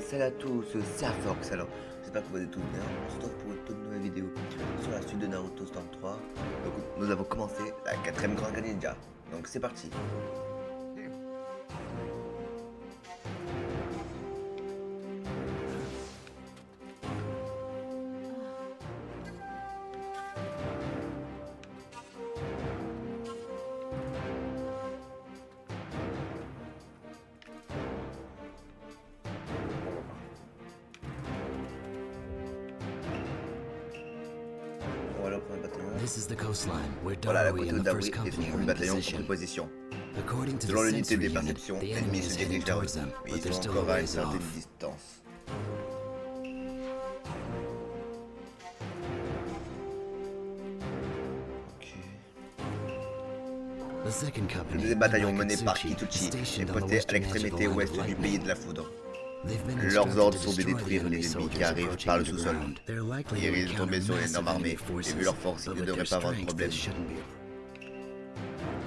Salut à tous, c'est Arfox. Alors, j'espère que vous allez tous bien. On se retrouve pour une toute nouvelle vidéo sur la suite de Naruto Storm 3. Donc, nous avons commencé la 4ème Grande Ninja. Donc, c'est parti. This is the coastline where Voilà la Darui côte and the d'Aoi first et son company are premier in bataillon position. contre position. According to Selon the l'unité sensory des unit, perceptions, the l'ennemi enemy se is heading dirige vers eux, towards them, mais but ils they're sont still a encore à une ways certaine off. distance. The second Le company, deuxième bataillon led by mené par Kitsuchi, Kituchi is est stationed on the posté à western edge of the l'extrémité line ouest of du pays lightning. de la foudre. They've been Leurs instructed ordres to sont de destroy the détruire les enemy ennemis qui soldiers arrivent approaching par le the sous-sol. ground. They're likely Ils to risquent de tomber encounter sur une massive énorme armée, enemy et forces, vu leur force, ils but ne with devraient their pas avoir de strength, problème. this shouldn't be a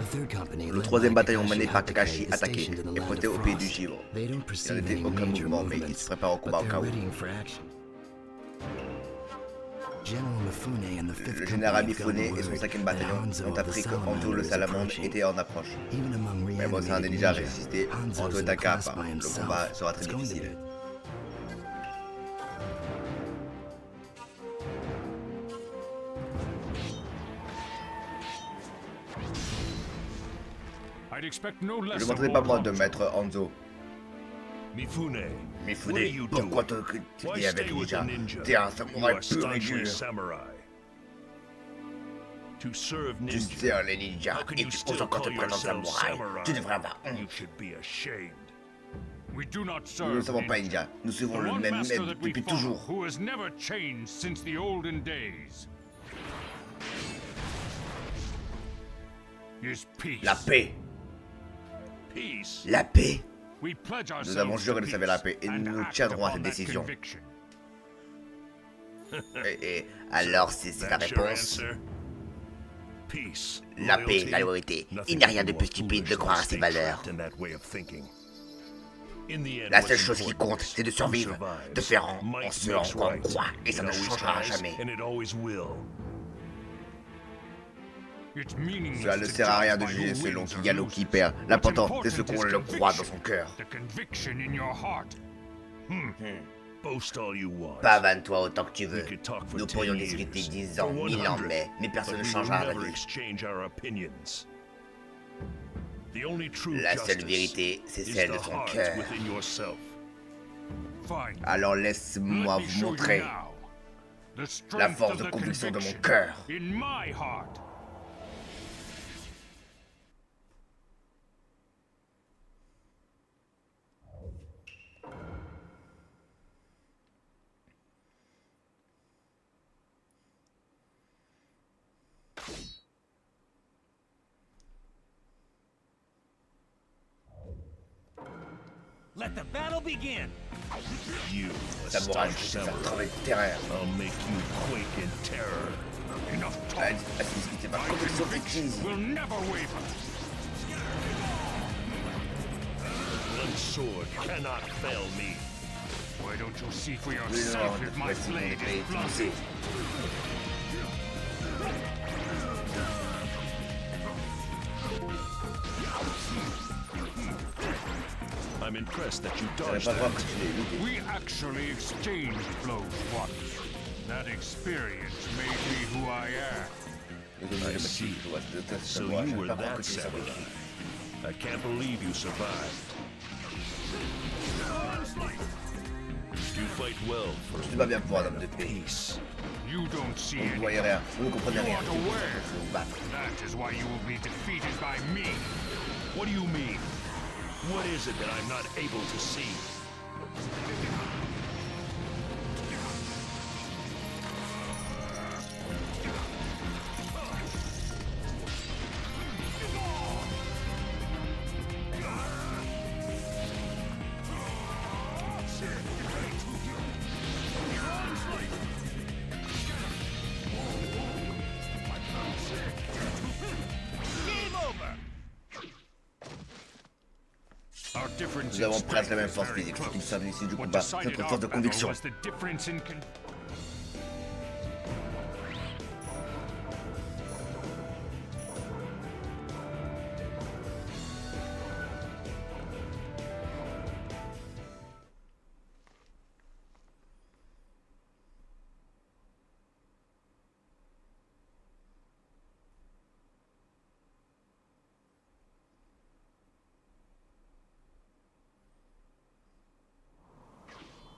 The third company, Le led troisième by bataillon Kakashi mené par Hatake, Kakashi is attaqué stationed in the est land posté of au pays du Frost. givre. They don't Il n'en perceive était any aucun major mouvement, mais ils se movements, préparent au but combat au they're cas où. readying for action. General Mifune and the fifth Le company général have gotten Mifune et son word 5e that bataillon Hanzo ont of the appris que Hanzo Salamander le is Salamandre approaching. était en approche. Even among Mais bon, c'est un reanimated ninja à ninja, résister, Hanzo's Hanzo est in a class incapable. by Le himself. combat sera très It's going to difficile. be. Je ne demanderai pas moi de mettre Hanzo. Mifune, Mifune, pourquoi tu es avec les ninjas? T'es un samouraï pur et dur. Tu sers les ninjas et tu oses encore te prétendre samouraï. Tu devrais avoir honte. Nous ne savons pas ninja. Nous suivons le même maître depuis toujours. La paix. La paix. Nous avons juré de sauver la paix et nous nous tiendrons à cette décision. Et alors, c'est la réponse? La paix, la loyauté. Il n'y a rien de plus stupide de croire à ces valeurs. La seule chose qui compte, c'est de survivre, de faire en ce en quoi on croit, et ça ne changera jamais. Cela ne sert à rien de juger selon qui gagne ou qui perd. L'important, c'est ce qu'on le croit dans son cœur. Pavane-toi autant que tu veux. Nous pourrions discuter 10 ans, 1000 ans, mais personne ne changera d'avis. La seule vérité, c'est celle de son cœur. Alors laisse-moi vous montrer la force de conviction de mon cœur. Let the battle begin. You, Samouraï, je suis un travail de terreur. I'll make you quake in terror. Enough talk. C'est ma conviction fictive. One sword cannot fell me. Why don't you see for Oui, non, yourself if my blade is bloody? I'm impressed that you J'allais dodged pas voir that. que tu l'as évité. We actually exchanged blows once. That experience made me who I am. I see. So you were that savage. I can't believe you survived. You fight well for Tu vas bien pour un homme de paix. peace. You don't see Vous ne it. voyez rien, vous ne comprenez You rien. aren't aware. Vous battre. That is why you will be defeated by me. What do you mean? What is it that I'm not able to see? Our difference Nous in avons presque la même strength force is very physique. Ce qui nous close. sert ici du What combat, decided notre our force de battle conviction. was the difference in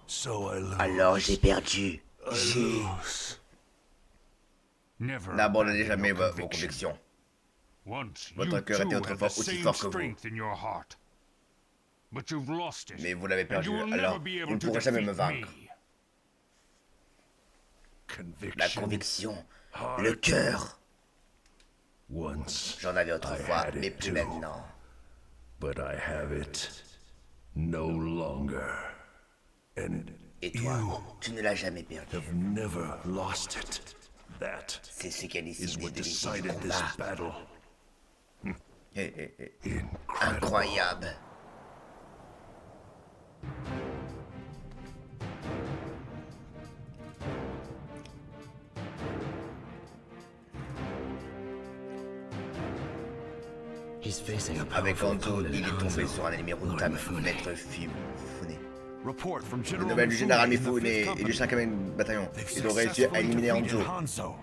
So I lose. Alors j'ai perdu. J'ai... Never N'abandonnez abandon jamais your vos conviction. convictions. Once Votre you cœur too était had autrefois the aussi same fort que vous. strength in your heart. But you've lost it. Mais vous l'avez And perdu, you will alors never be vous able ne to pourrez jamais me defeat vaincre. me. La Conviction. conviction, le cœur. Once J'en avais I autrefois, had mais it plus too. maintenant. But I have it no longer. And Et toi, you tu ne l'as jamais perdu. have never lost it. That C'est ce qui a is décidé what de l'issue du decided this combat. battle. Incredible. Incroyable. He's facing a Avec powerful Hanzo, opponent il in est tombé Hanzo, sur un ennemi Lord redoutable, Mifune. Maître Mifune. Report from Une General nouvelle du général Mifune Mifune and the et 5th du Company. 5e bataillon. They've Ils ont réussi à successfully éliminer defeated Hanzo. Hanzo.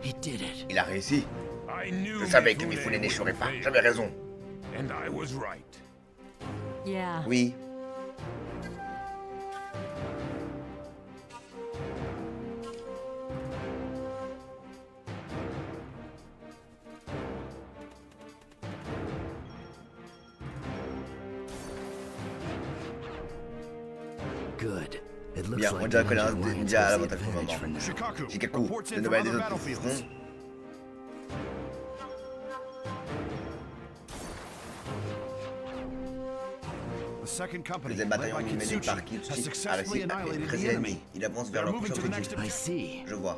He did it. Il a réussi. I knew Je savais que Mifune Mifune n'échouerait would pas. fail. J'avais raison. And I was right. Yeah. Oui. Good. It looks Bien, on like dirait the que Ninja Alliance Ninja a has the l'avantage pour le advantage for moment. now. Shikaku, Shikaku, reports de in from nouvelles other des autres battlefields. fronts. The 2nd Company, Deuxième led bataillon by mené Kitsuchi, par has Kitsuchi a successfully réussi à annihilated écraser the l'ennemi. enemy. Il avance They're vers leur moving prochain to the next objectif. I see. Je vois.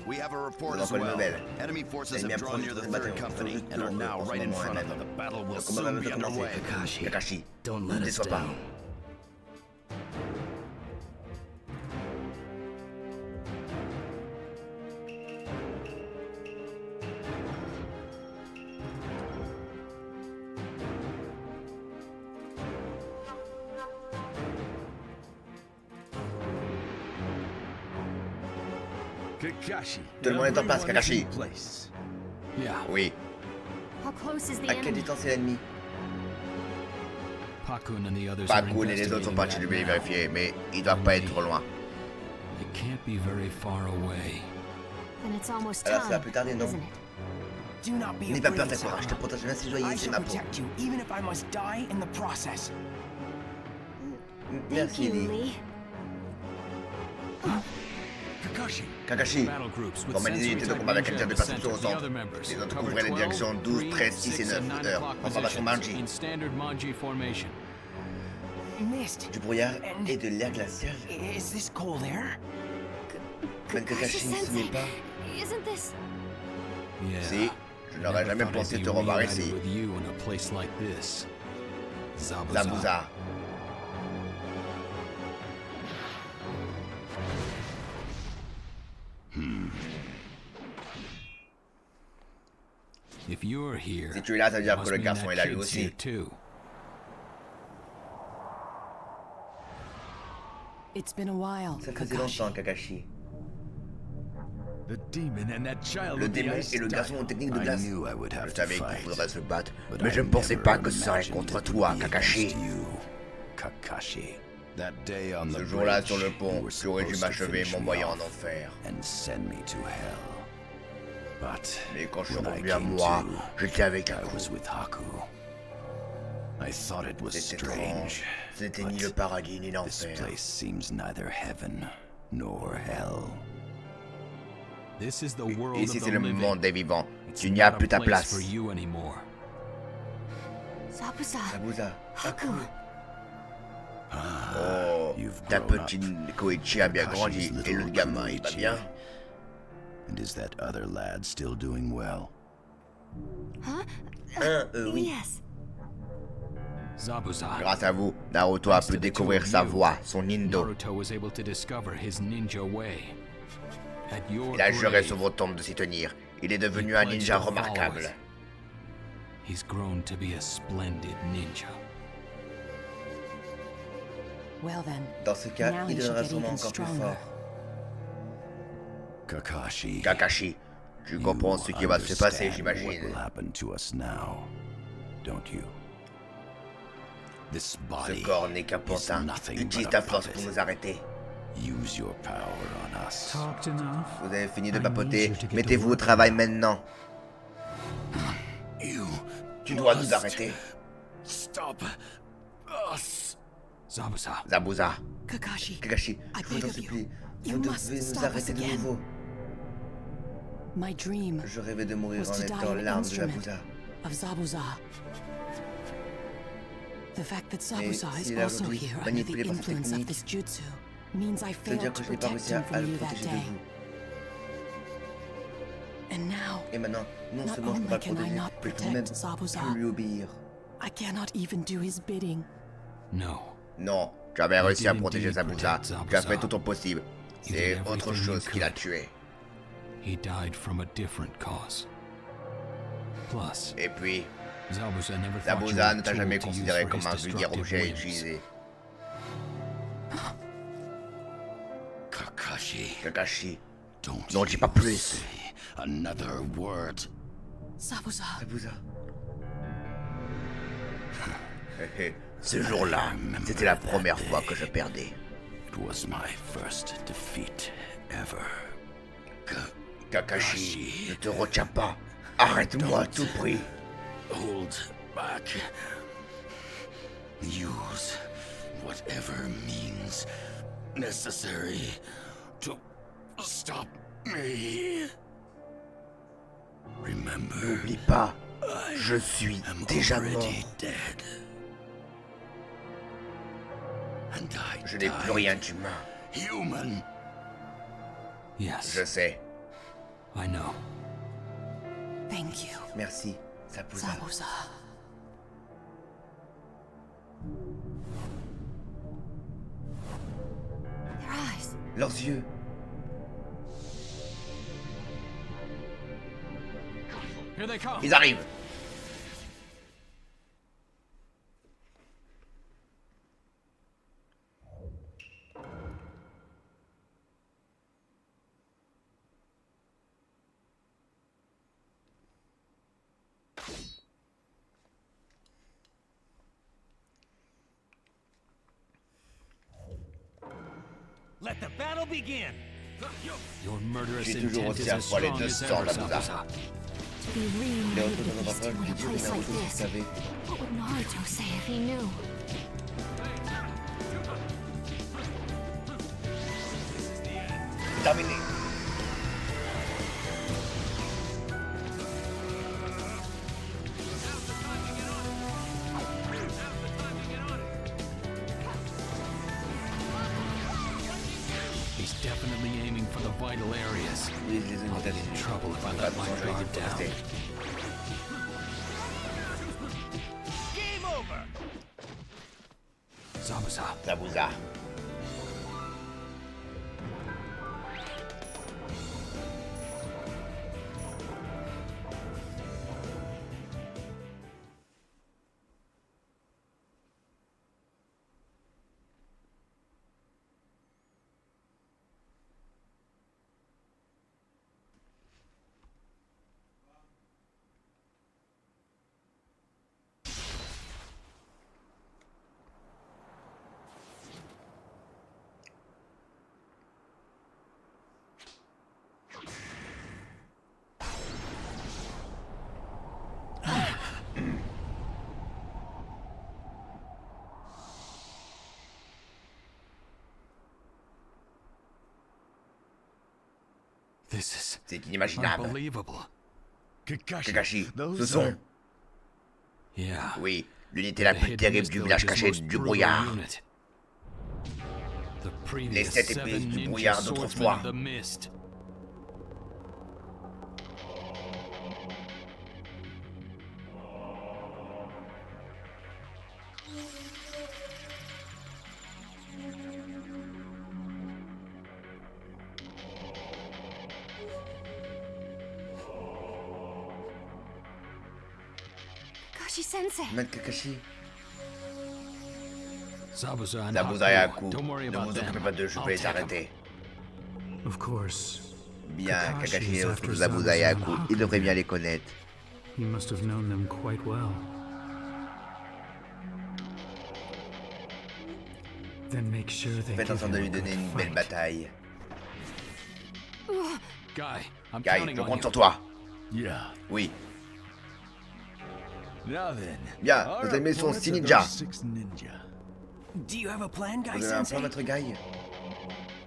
We have a report Nous as avons une well. nouvelle. Enemy forces L'ennemi have drawn near the approche du 3rd bataillon. Company Juste and are devant eux, now en ce right in moment front of même. them. The battle will Le combat va soon be bientôt commencer. underway. Kakashi, Kakashi, don't ne let us déçois pas. down. Kakashi. Tout le monde est en place, Kakashi. Place. Yeah. Oui. How close is the À quelle enemy? distance est l'ennemi? Pakun and the others are Pakun et les autres sont investigating partis that du pays now. vérifier, mais ils doivent pas être trop loin. It can't be very far away. Then it's almost Alors ça va time, plus tarder, non? isn't it? Do not be N'aie pas peur, afraid, Sakura, je te Sakura. protège, merci joyeux, I c'est shall ma peau. protect you, even if I must die in the process. Thank Merci, you, Lee. Lee. Kakashi. Kakashi, Battle groups with formez les sensory unités de combat avec un tir de technology perception au at the center. The centre. other members Les autres cover couvrez les 12, directions 12, 3, 13, 6 et 6 and 9 9 heures o'clock en formation positions Manji. in standard Manji formation. Mist. Du brouillard et de l'air glacial. Is this cold air? Même Kakashi ne se met pas. Isn't this... Yeah. Si, je n'aurais Never jamais thought pensé I'd te be revoir reunited ici. with you in a place like this. Zabuza. Zabuza. If you're here, Si tu es là, ça veut dire must que le mean garçon that est là lui kid's here aussi. too. It's been a while, Ça faisait Kakashi. longtemps, Kakashi. The demon and that child Le with the démon ice et le type. garçon aux techniques de I glace. knew I would Je have to savais qu'il fight, faudrait se battre, but mais I je ne pensais never pas que ce serait imagined contre it would toi, be Kakashi. against you, Kakashi. That day on the Ce jour-là, bridge, sur le you pont, were tu aurais dû supposed to m'achever finish m'envoyer me en off enfer. and send me to hell. But Mais quand je suis when I revenu à came moi, to, j'étais avec I Haku. was with Haku. I thought it was C'est strange. étrange. C'était ni but le paradis ni This l'enfer. place seems neither heaven nor hell. This is the world Ici, of c'est the le living. monde des vivants. It's Tu n'y as not a plus ta place place. for you anymore. Zabuza. Zabuza. Haku. Oh, You've ta grown up. petite Koichi a bien grandi Kakashi's et le little gamin, il va Kunoichi. bien. And is that other lad still doing well? Huh? Oui. Yes. Zabuza. Grâce à vous, Naruto a pu découvrir sa voie, son Nindo. Naruto was able to discover his ninja way. At your Il a juré grave, sur vos tombes de s'y tenir. Il est devenu un ninja remarquable. he's grown to be a splendid ninja. Well then, Dans ce cas, now il he should deviendra get sûrement even encore plus stronger. fort. Kakashi. Kakashi, tu comprends ce qui va se passer, j'imagine. What will happen to us now, don't you? This Ce body corps n'est qu'un is pantin. nothing Utilise but ta a force pour puppet. nous arrêter. Use your power on us. Talked enough. Vous avez fini de I need papoter. you to get to Mettez-vous au work. travail maintenant. You Tu dois nous must arrêter. Stop us. Zabuza. Zabuza. Kakashi, Kakashi, I je vous beg en of you. supplie. You Vous must devez nous stop us arrêter de again. nouveau. My dream Je rêvais de mourir was en to die étant an l'arme de instrument Zabuza. of Zabuza. The fact that Mais Zabuza is s'il a also aujourd'hui here under the manipulé par cette influence of technique, this jutsu means I ça veut dire failed que to je n'ai pas protect réussi him à from le you that protéger de day. vous. And now, Et maintenant, non not seulement je ne peux only pas can le I protéger, not mais je peux même protect Zabuza, plus lui obéir. I cannot even do his bidding. No. Non, tu avais réussi à didn't protéger indeed Zabuza. protect Tu as Zabuza. fait tout ton possible. You C'est did autre everything chose you qui l'a could. tué. He died from a different cause. Plus, Et puis, Zabuza never thought you Zabuza were ne a t'a tool jamais to use considéré for comme his un vulgaire destructive objet à whims. utiliser. Kakashi, Kakashi, don't n'en dis pas you plus. say another word. Zabuza, Zabuza. Ce jour-là, c'était la première fois que je perdais. It was my first defeat ever. Kakashi, ne te retiens pas. Arrête-moi à tout prix. Hold back. Use whatever means necessary to stop me. Remember, N'oublie pas, je suis I'm déjà mort. already dead. And I Je n'ai plus died rien d'humain. human. Yes, Je sais. I know. thank you, Merci, Zabuza. Zabuza. Their eyes. Leurs yeux. Here they come. Ils arrivent. Let the battle begin. Your murderous J'ai toujours intent is aussi as affolé strong de as sang, ever, Zabuza. Zabuza. To be Les reunited autres with these two n'ont in a pas place like this. savez. What would Naruto say if he knew? C'est terminé. He's definitely aiming for the vital areas. Les zones I'll be in vitales. trouble if I let Attention, my je vais guard essayer de down. rester. Game over. Zabuza. Zabuza. This is C'est inimaginable. unbelievable. Kakashi, those ce sont, are- Yeah. oui, l'unité la The plus hidden terrible du village village's caché most du brutal brouillard. unit. The previous Les 7 seven épices du ninja brouillard swordsmen d'autrefois. of the mist. Kakashi-sensei. Maître Kakashi. Zabuza and Zabuza et Hakuo. Haku. Don't worry Ne about vous them. occupez pas d'eux, je I'll peux les take 'em. arrêter. Of course. Bien, Kakashi Kakashi is et after Zabuza et Zabuza and Haku, Haku. il devrait bien les connaître. He must have known them quite well. Then make sure they Faites en give sorte de him lui a donner good une belle fight. bataille. Guy, I'm Guy, counting je on compte you. sur toi. Yeah. Oui. Now then. Bien, our nos ennemis sont opponents 6 are ninjas. those 6 ninja. Do you have a plan, Guy Vous avez un plan, Sensei? maître Guy?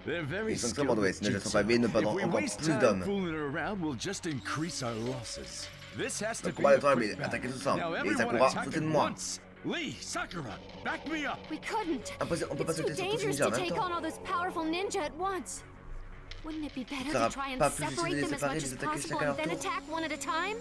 They're very Ils sont extrêmement doués, skilled sinon with ils sont pavés, nous jutsu. perdrons If we encore waste plus time d'hommes. fooling around, we'll just increase our losses. This has to Le be combat a de toi, quick mais battle. attaquez tous ensemble. Now Et everyone Sakura, attack sautez de at moi. once. Lee, Sakura, back me up. We couldn't. Impossible, on peut pas It's too sauter sur tous les dangerous ninjas en to même take temps. on all those powerful ninja at once. Wouldn't it be better Ça to sera try and pas plus separate utile de them as séparer, much de as attaquer possible chacun à and then leur tour. attack one at a time?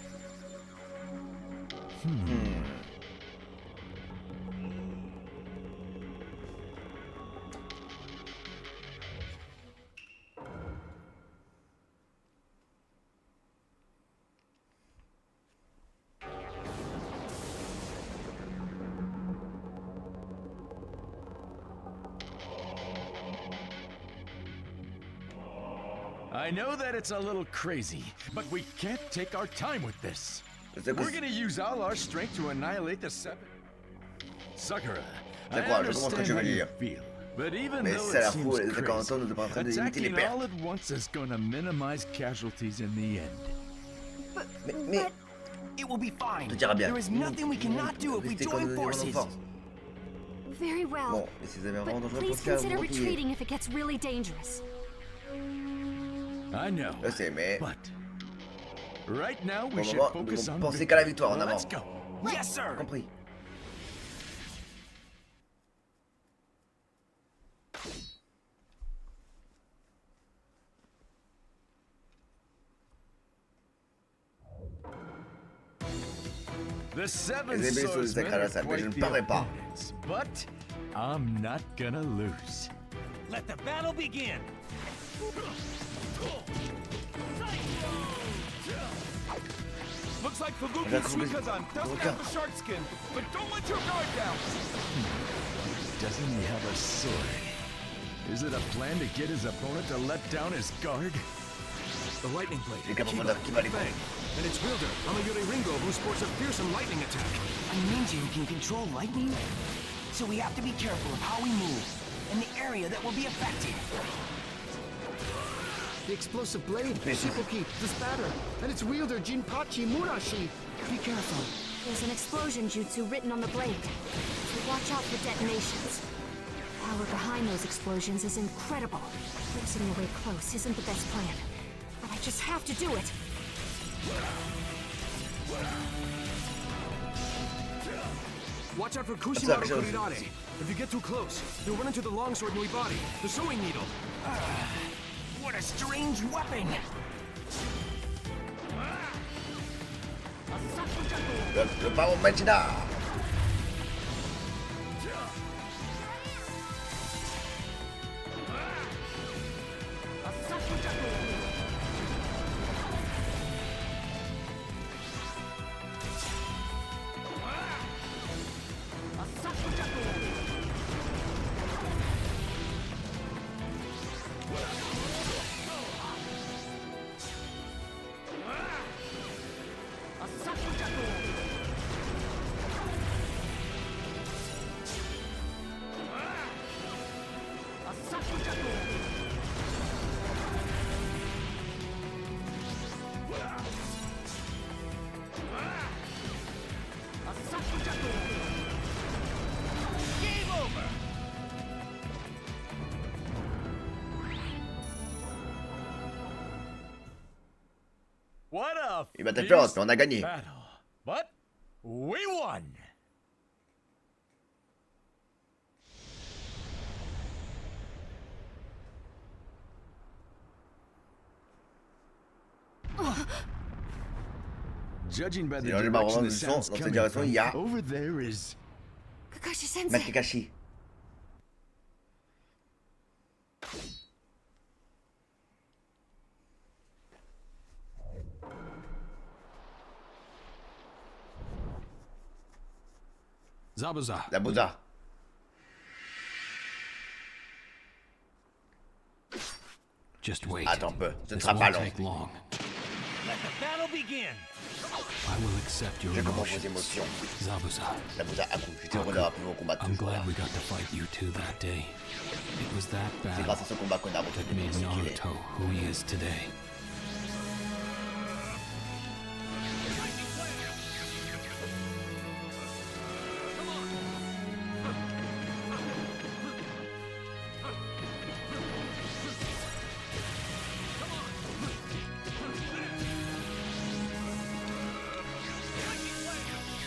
I know that it's a little crazy, but we can't take our time with this. Je sais que We're gonna use all our strength to annihilate the seven. Sakura, I Sakura, je comprends ce que understand tu how veux you dire. feel, but even Mais though ça a it l'air fou, seems les attaquants en crazy, temps, nous sommes en train de limiter les attacking pertes. all at once is gonna minimize casualties in the end. Mais, It will be fine. on te dira bien. There is nothing we cannot do if we Restez join comme nous forces. force. Very well. Bon, mais si vous avez vraiment But dangereux, please pensez à vous consider replier. retreating if it gets really dangerous. I know, Je sais, mais but right now we pour le should moment, nous focus devons on penser victory. qu'à la victoire en avant. Let's go. Yes, sir. Compris. The seven Les ennemis sont des swordsmen sacrés à la are salle, mais je ne quite the perdrai pas. opponents, but I'm not gonna lose. Let the battle begin. Looks like Regarde Fubuki comment il- Suikazan doesn't Regarde. have the shark skin, but don't let your guard down. Doesn't he have a sword? Is it a plan to get his opponent to let down his guard? The lightning blade. Les capables qui va les prendre. And its wielder, Amayuri Ringo, who sports a fearsome lightning attack. A ninja who can control lightning? So we have to be careful of how we move and the area that will be affected. The explosive blade, Shikoki, the spatter, and its wielder, Jinpachi Murashi. Be careful. There's an explosion jutsu written on the blade. So watch out for detonations. The power behind those explosions is incredible. Forcing your way close isn't the best plan. But I just have to do it. Watch out for Ça, Kushimaru je- Kurirare. If you get too close, you'll run into the longsword Nuibari, the sewing needle. What a strange weapon! Le Power Machina. Game over! What a Il battait féroce, fierce mais on a gagné. battle. But we won. Judging by the Si l'enjeu direction marrant the du son, sound's dans cette coming direction, il y a from, over there is Kakashi-sensei. Maître Kakashi. Zabuza. Zabuza. Just wait. Attends un peu, ce ne This sera pas won't long. take long. Let the battle begin. I will accept your Je comprends vos emotions. émotions. Zabuza. Zabuza, Haku, je suis heureux d'avoir pu vous combattre I'm toujours là. glad we got to fight you two that day. It was that C'est battle grâce à ce combat que Naruto that est devenu made ce qu'il est. Naruto who he is today.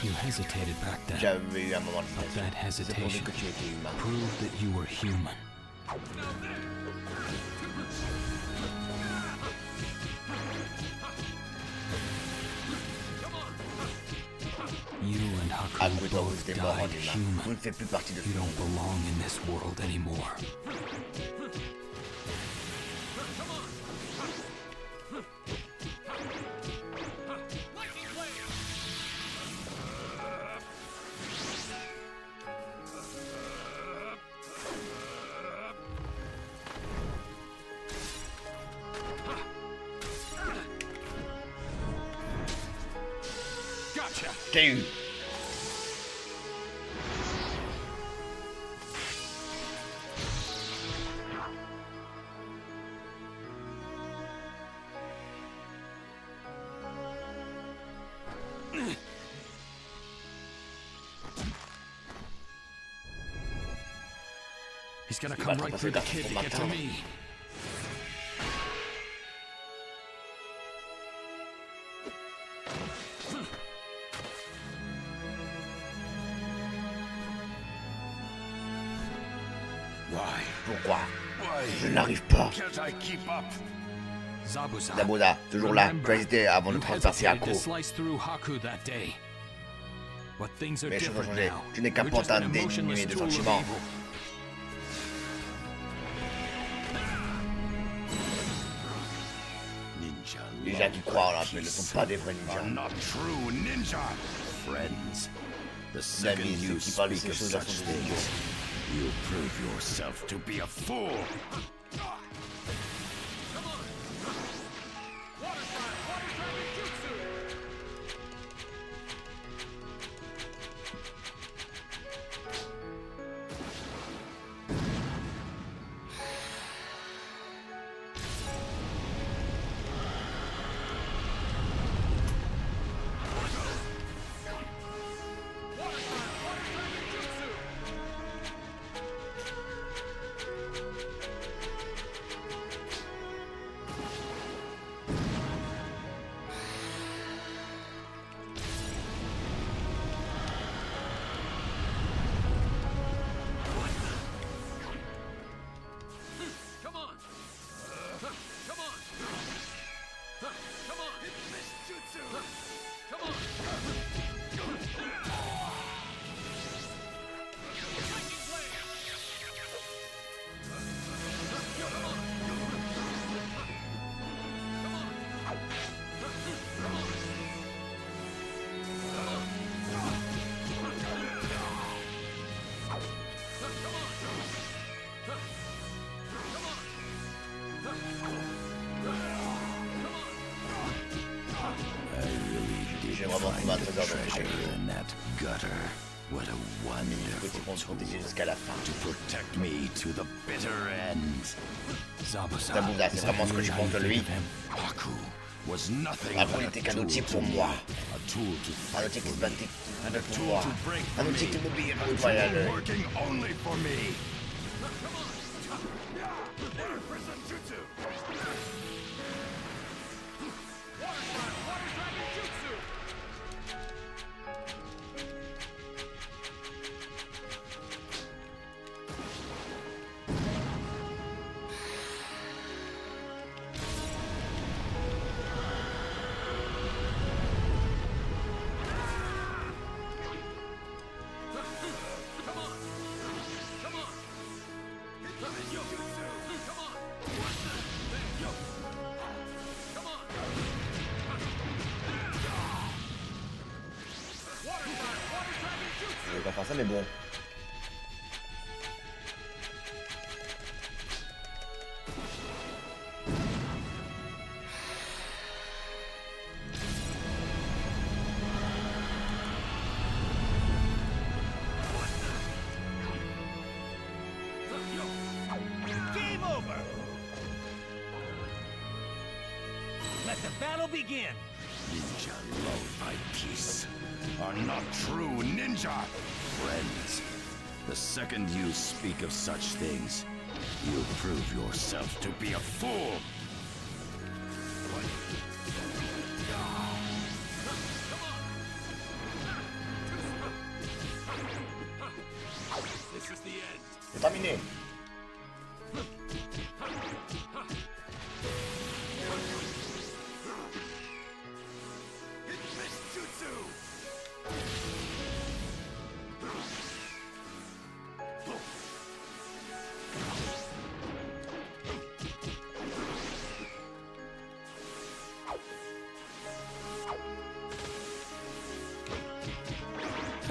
You hesitated back then. J'avais eu un moment de But that stress. C'est pour dire hesitation que tu étais humain. proved that you were human. You and Haku Haku et toi, vous both étiez morts en died humain. human. Vous ne faites plus partie de ce You don't monde. belong in this world anymore. Gotcha. T'es eu. He's gonna Il come va right passer through the par kid son to get to matin. me. Why? Pourquoi? Why Je n'arrive pas. can't I keep up? Zabuza. Zabuza, ce jour-là, tu as hésité avant de You transpercer hesitated Haku. to slice through Haku that day. But things are Mais les choses ont different changé. now. Tu n'es qu'un You're just pantin an emotionless dénué de tool of sentiments. evil. Les gens qui croient en la paix ne sont pas des vrais Are ninjas. not true ninja. Friends. The second Amis, you ceux qui parlent de speak ces of choses-là such sont des idiots. things, you prove yourself to be a fool. J'ai vraiment trouvé un trésor dans l'échec. In that gutter. What a Petit wonderful compte protéger jusqu'à la fin. to protect me to the bitter end. Zabuza. Zabuza, is c'est that vraiment ce que really tu how penses you de lui? think of him? Haku was nothing Haku but n'était a qu'un tool outil to pour me. moi. A tool to Un fight outil qui for se me. battait And a pour tool moi. to break Un for outil me. qui m'oubliait pour A nettoyer à tool l'œil. working only for me. Je vais pas faire ça, mais bon. Game over! Let the battle begin! Ninja love my peace. Are not true ninja friends. The second you speak of such things, you prove yourself to be a fool. This is the end. C'est terminé.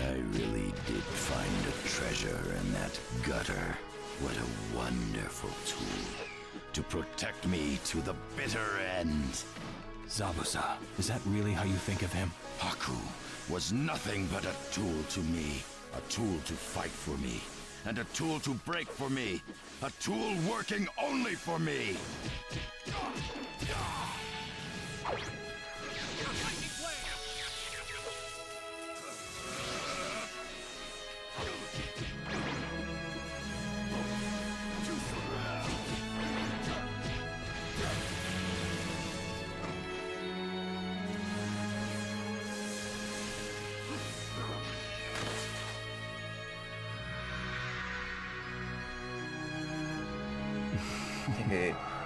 I really did find a treasure in that gutter. What a wonderful tool to protect me to the bitter end. Zabuza, is that really how you think of him? Haku was nothing but a tool to me. A tool to fight for me. And a tool to break for me. A tool working only for me.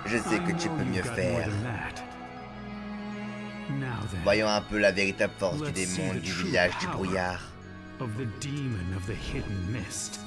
Je sais que tu peux mieux faire. Voyons un peu la véritable force du démon du village du brouillard. Of the demon of the hidden mist.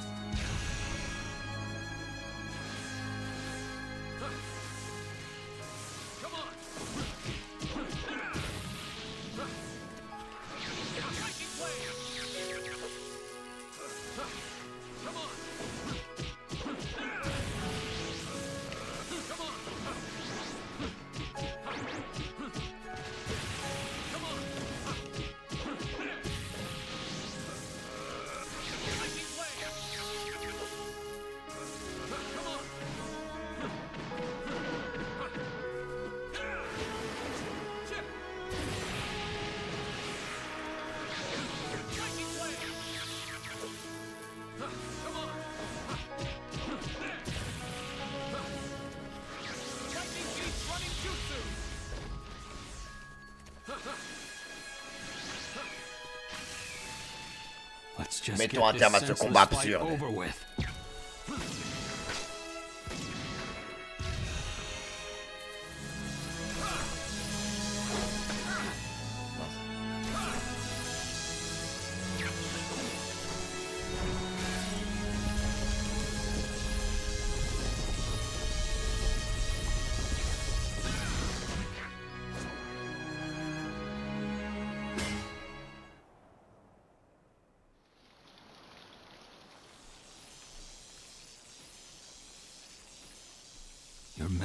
Mettons un terme à ce combat absurde.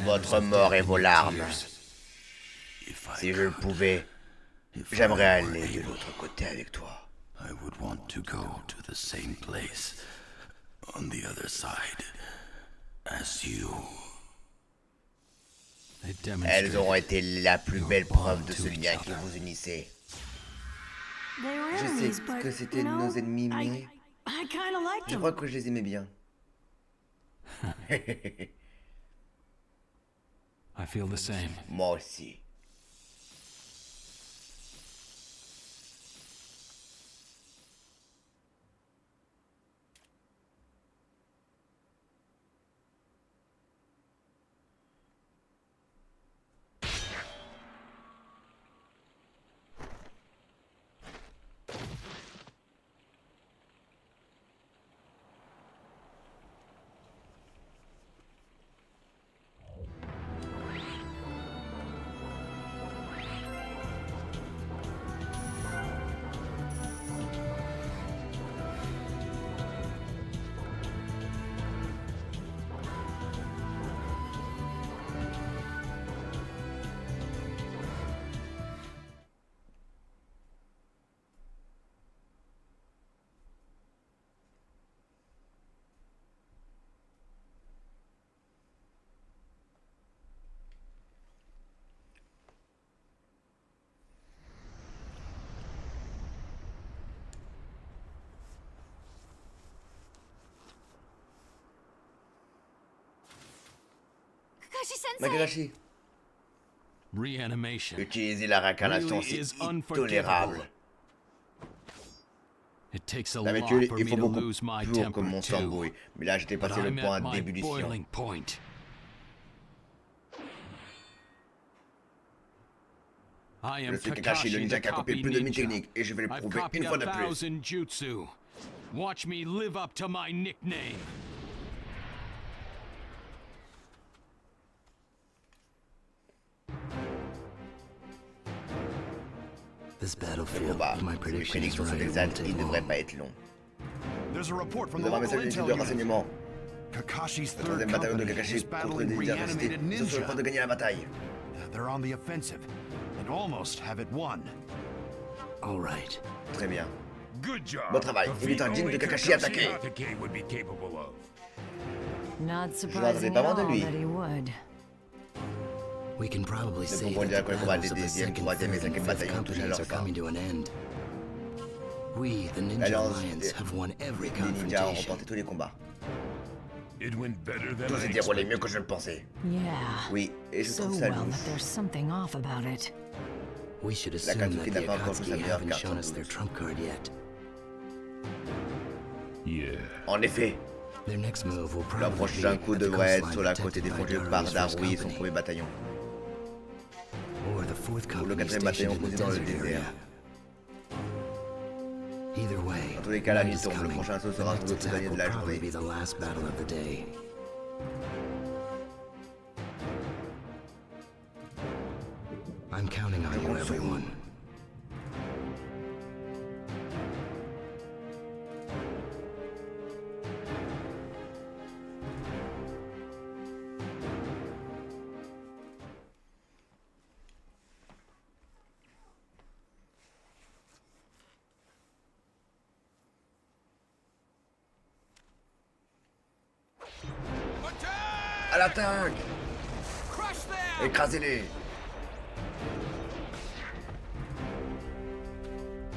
Votre mort et vos larmes. Si je le pouvais, j'aimerais aller de l'autre côté avec toi. I would want to go to the same place on the other side as you. Elles auront été la plus belle preuve de ce lien qui vous unissait. Je sais que c'était nos ennemis, mais je crois que je les aimais bien. I feel the same. Moi aussi. Kakashi-sensei! Kakashi. Reanimation Utiliser la réincarnation, really is c'est intolérable. It takes a La lot métuelle, for il me faut to beaucoup lose my plus haut que temper mon sang too. brûle. Mais là, j'étais But passé le I'm point at my d'ébullition. boiling point. I am Je suis Kakashi, le Kakashi, ninja the qui a copié copy plus de mes ninja. techniques, et je vais le I've prouver copied une fois de plus. 1,000 jutsu. Watch me live up to my nickname. This Le battlefield, combat, if my si mes prediction is prédictions sont right, it won't exactes, take il ne devrait long. pas être long. There's a report from Nous the avons un local message intel de unit. renseignement. Kakashi's Le third troisième bataillon de company Kakashi is contre battling des ninjas restés. reanimated Ils sont sur le point de ninja. gagner la bataille. They're on the offensive and almost have it won. All right. Très bien. Good job. Bon travail. A Il est feat un digne only de Kakashi Kakashi attaqué. Hatake would be capable of. Not m'attendais surprising pas at moins de all lui. that he would. We can probably Nous say pouvons that dire the que le combat battles des of the deuxième, second, troisième et third, and cinquième fifth bataillons touchent à companies leur are fin. coming to an end. We, the Ninja L'Alliance Alliance, have won every Les ninjas ont confrontation. remporté tous les combats. It went better than Tout I s'est déroulé expected. mieux que je le pensais. Yeah. Oui, et je So trouve ça well louche. that there's something off about it. We should La assume Katsuki that n'a the pas encore joué sa Akatsuki meilleure haven't carte, shown sans us their doute. trump card yet. Yeah. En effet, Their next move will leur probably prochain be coup at the devrait être coastline sur la côte et protected by défendu par Darui's first Darui et son company, premier bataillon. or the fourth Ou le company quatrième bataillon stationed in the posé dans le desert area. désert. Either way, Dans tous les cas, la night nuit is tombe. Le coming. prochain assaut The sera next sans doute le attack dernier will de la probably journée. be the last battle of the day. I'm counting on you, everyone. À l'attaque! Écrasez-les!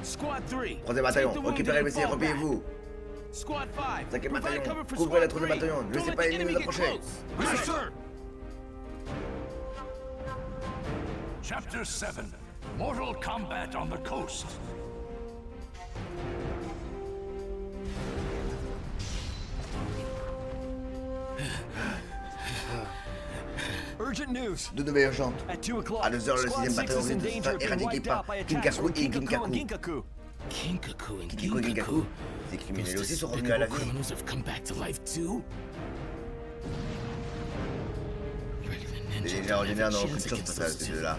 Squad 3. Troisième bataillon, récupérez le missile, repliez-vous! Squad 5. Cinquième provide bataillon, cover for couvrez le Squad troisième 3. bataillon, ne Don't laissez let pas the l'ennemi enemy nous get approcher! close. Yes, sir. Chapter 7. Mortal Kombat on the Coast. Urgent news. De nouvelles urgentes. At 2 o'clock, À 2 heures, le Squad 6e 6 bataillon is vient in de se danger faire of being éradiquer wiped par out by attacks Kinkaku from et Kinkaku and Ginkaku. Ginkaku. Kinkaku and Kinkaku et Ginkaku, ces criminels aussi sont revenus à la vie. criminals have come back to life too. Les ninjas ordinaires n'auront aucune chance face à ces deux-là.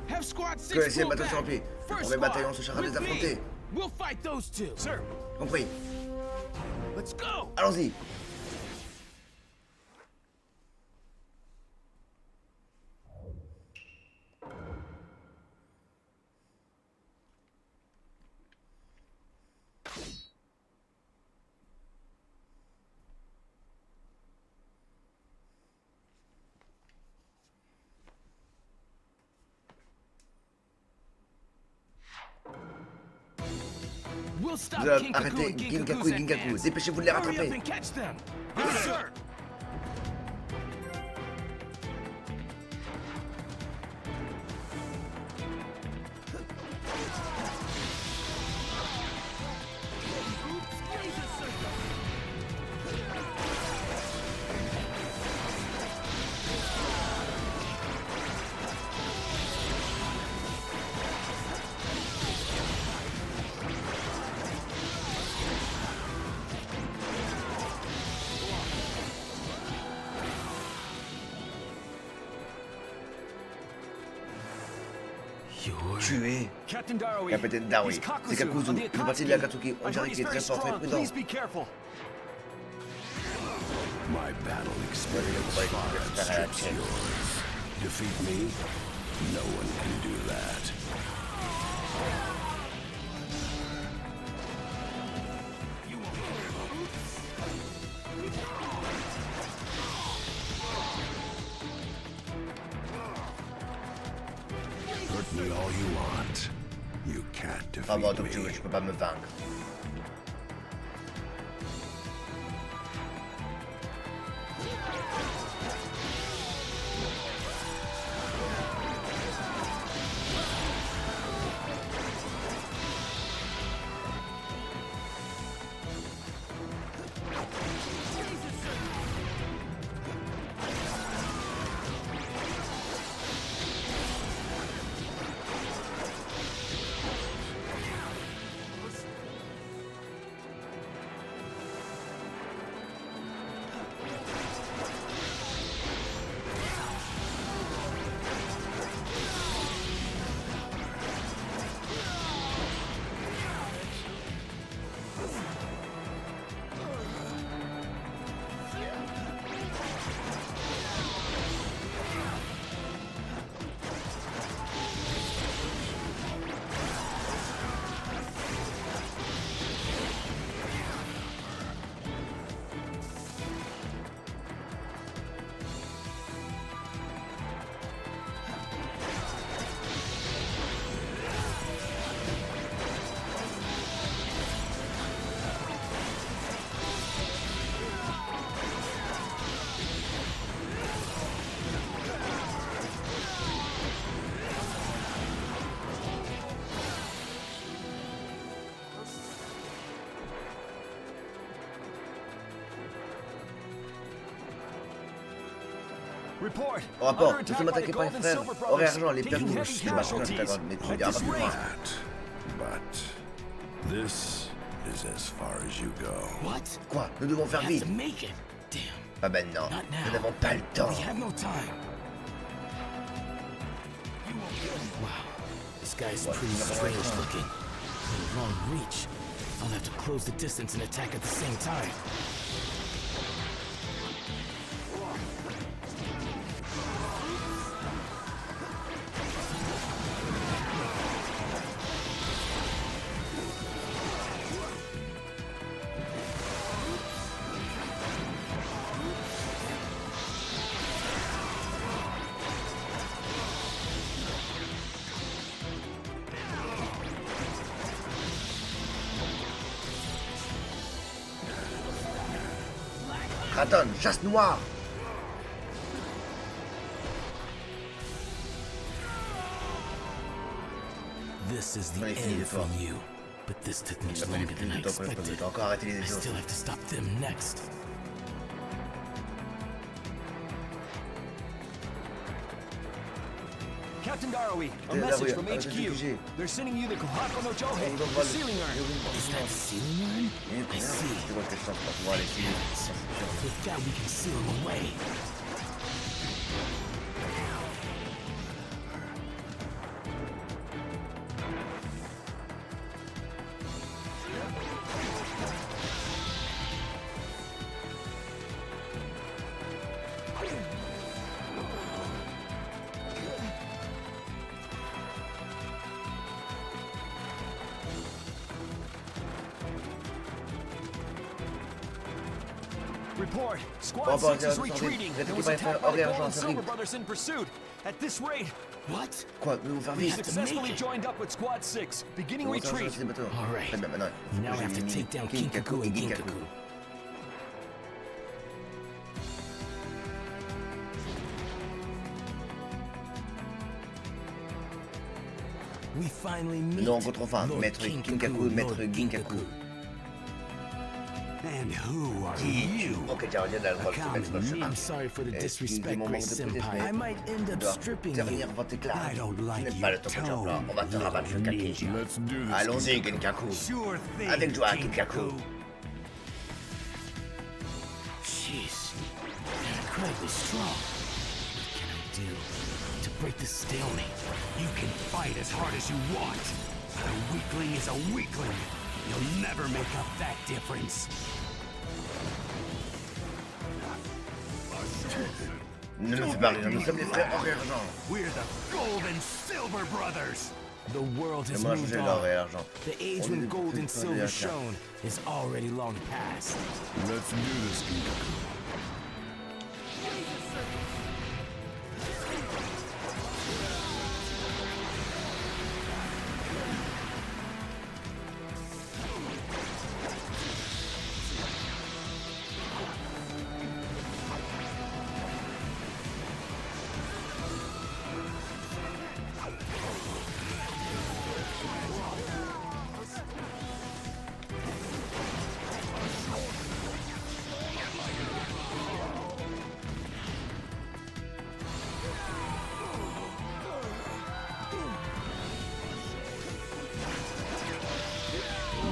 Have Squad 6 Que le 6e pull bataillon back. soit rempli. Le First premier bataillon squad, se chargera de les with me. affronter. We'll fight those two. Sir, Compris. let's go. Allons-y. We'll stop Vous Kinkaku arrêtez and Kinkaku Ginkaku's et Ginkaku. advance. Dépêchez-vous de les Hurry up rattraper. and catch them. Yes, sir. Tué. Captain Darui. Capitaine Darui. He's Kakuzu C'est Kakuzu. of the Il fait partie de l'Akatsuki. On I dirait heard qu'il est he's très very fort, très strong. prudent. Please be careful. My battle experience Ouais, far je vais faire à la outstrips tienne. yours. Defeat me? No one can do that. Hurt me all you want. You can't Ah bon, defeat donc tu me. peux pas me vaincre. Report. Au rapport, Under nous attack sommes by the attaqués par Gold les and frères. Silver Aurait Brothers, argent, les taking persos. heavy Je sais pas, casualties. mais tu At diras this rate, rapidement. But this is as far as you go. What? Quoi? Nous devons faire We have vite. to make it. Damn. Ah ben non, Not now. nous n'avons pas le temps. We have no time. Wow, this guy's What? pretty You never strange mind. looking. And a long reach. I'll have to close the distance and attack at the same time. Raton, chasse noire. This is the On est fini end de toi. from you. But this took much Ça fait longer plus than I de temps qu'on a pas expected. de temps. Encore arrêter les I étoiles. still have to stop them next. Captain Darowi, a Darowi, message from avec le HQ. QG. They're sending you the Kohako no Johei, On doit the voir le- sealing urn. Is that sealing urn? I see. Je vois que je sens pas pouvoir les filer. With that, we can seal them away. Report. Squad Bon, 6 is attendez, retreating. attendez, It was attendez, attacked by the attendez, Gold and attendez. Silver Brothers in pursuit. At this rate, What? Quoi? Nous devons faire we vite. successfully joined up with Squad 6, beginning Nous devons retreat. changer les bateaux. All right. Très bien, maintenant. Now I have to take down Kinkaku and Ginkaku. We finally meet. Nous rencontrons enfin Lord Maître Kinkaku et Maître Ginkaku. And who are Qui you? Ok, tiens, regarde, elle va se mettre sur le chemin. I'm sorry for the disrespect, Excusez-moi, Grace manque de Senpai. politesse, I might end Tu up dois stripping terminer you. avant tes claques. I don't Tu like n'aimes your pas le top de là. On va te rabattre le kaki. Let's do this. Allons-y, Kinkaku. Sure thing, Avec toi, Kinkaku. Jeez, they're incredibly strong. What can I do to break this stalemate? You can fight as hard as you want, but a weakling is a weakling. You'll never make up that difference. Ne me fais pas rire, nous sommes les frères or et argent. We're the Gold and Silver Brothers. The world has Et moi, moved j'ai l'or et on. argent. The age On est when des gold and petits silver frères. shone is already long past. Let's do this, Kinkaku.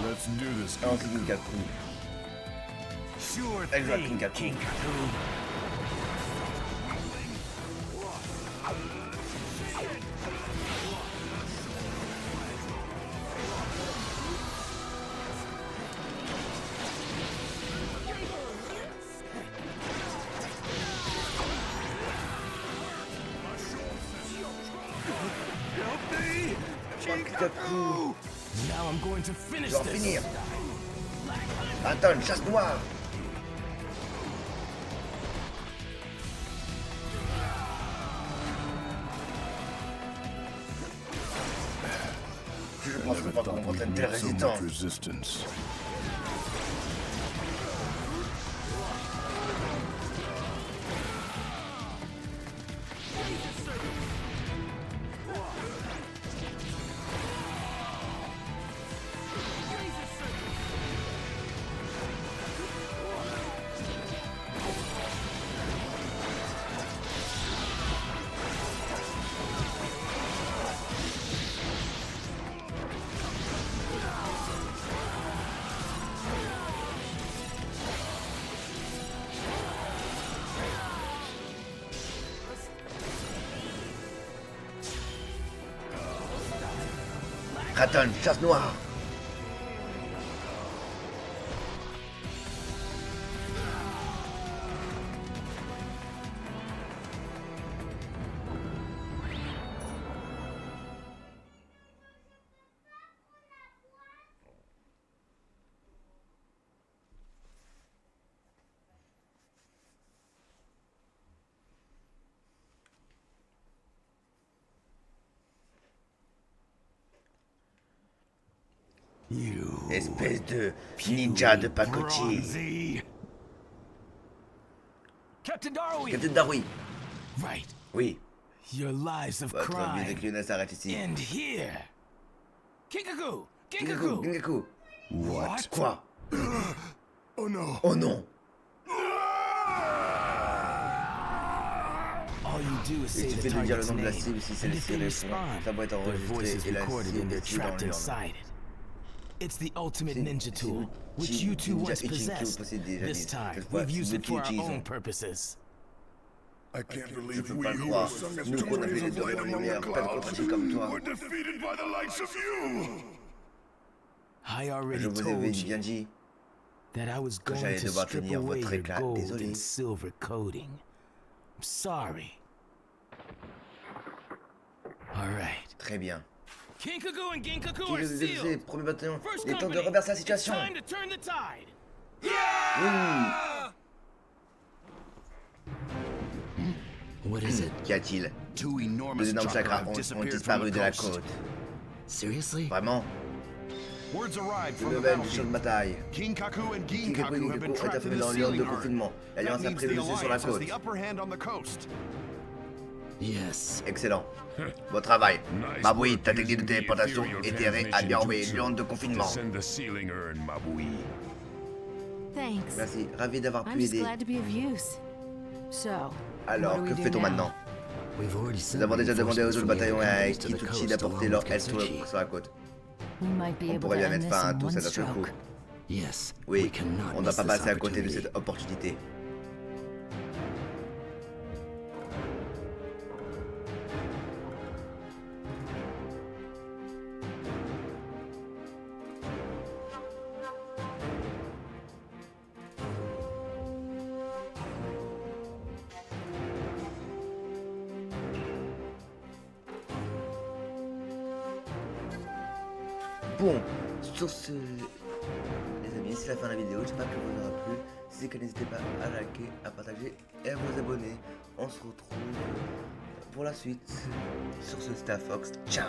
Let's do this, Allons-y, Kinkaku. Sure Elle joue à thing, Kinkaku. Kinkaku. Now I'm going to finish Je vais en this. finir. Attends, une chasse noire. Je pense que pas qu'on rencontre une telle résistance. resistance. Kraton, chasse noire. Espèce de ninja de pacotille. Captain Darwin. Captain Darwin. Right. Oui. Your lives of Votre crime vie de criminel s'arrête ici. end here. Kinkaku. Kinkaku. Kinkaku. What? Quoi? Oh no. Oh non. All you do is Il say suffit the de dire le target's nom de la name, cible si c'est and le if they téléphone. respond, Ça va être their voice enregistré is et la recorded cible and they're est écrite dans trapped le inside it. It's the ultimate C'est- ninja c'est tool, which l'outil you two ninja once ultime que vous possessed. possédez déjà This dit. time, Cette fois, we've used nous it for our l'utilisons. own purposes. Je peux pas le croire. Nous qu'on a fait les devoirs en lumière, pas de contre comme toi. I Je already vous avais told bien you dit that I was que going j'allais to devoir strip tenir away votre your éclat. gold Désolé. and silver coating. I'm sorry. All right. Très bien. Kinkaku and Ginkaku Qui are le sealed. délaissé, premier bataillon. First Il est temps de company, reverser la it's situation. time to turn the tide. What is it? Qu'y a-t-il? Two Deux enormous énormes chakras chakras ont disappeared disparu from de the la coast. côte. Seriously? Vraiment? Words arrived Le from the level du champ de battlefield. bataille. Kinkaku and Kinkaku et Ginkaku have been Ginkaku ont trapped in enfermés the dans l'île de sealing urn. confinement. That L'Alliance a means pris the le dessus sur la Alliance has côte. the upper hand on the coast. Yes. Excellent. Bon travail. Nice Maboui, work ta technique de using the téléportation ethereal éthérée a bien envoyé transmission l'onde de jutsu confinement. to send the sealing urn, Mabui. Thanks. Merci, ravi d'avoir I'm pu just aider. glad to be of use. So, Alors, what do que we do fait-on now? maintenant? We've already Nous sent avons déjà demandé aux autres reinforcements from the bataillons other et à companies to the Kituchi coast d'apporter along leur with aide sur Katsuchi. la côte. We might be On able pourrait to bien end mettre this fin à in tout one ça d'un seul coup. stroke. Yes. Oui, we cannot on ne doit miss pas this passer à côté de opportunity. cette opportunité. Bon, sur ce, les amis, c'est la fin de la vidéo. J'espère que vous aura plu. Si c'est le cas, n'hésitez pas à liker, à partager et à vous abonner. On se retrouve pour la suite sur ce Star Fox. Ciao!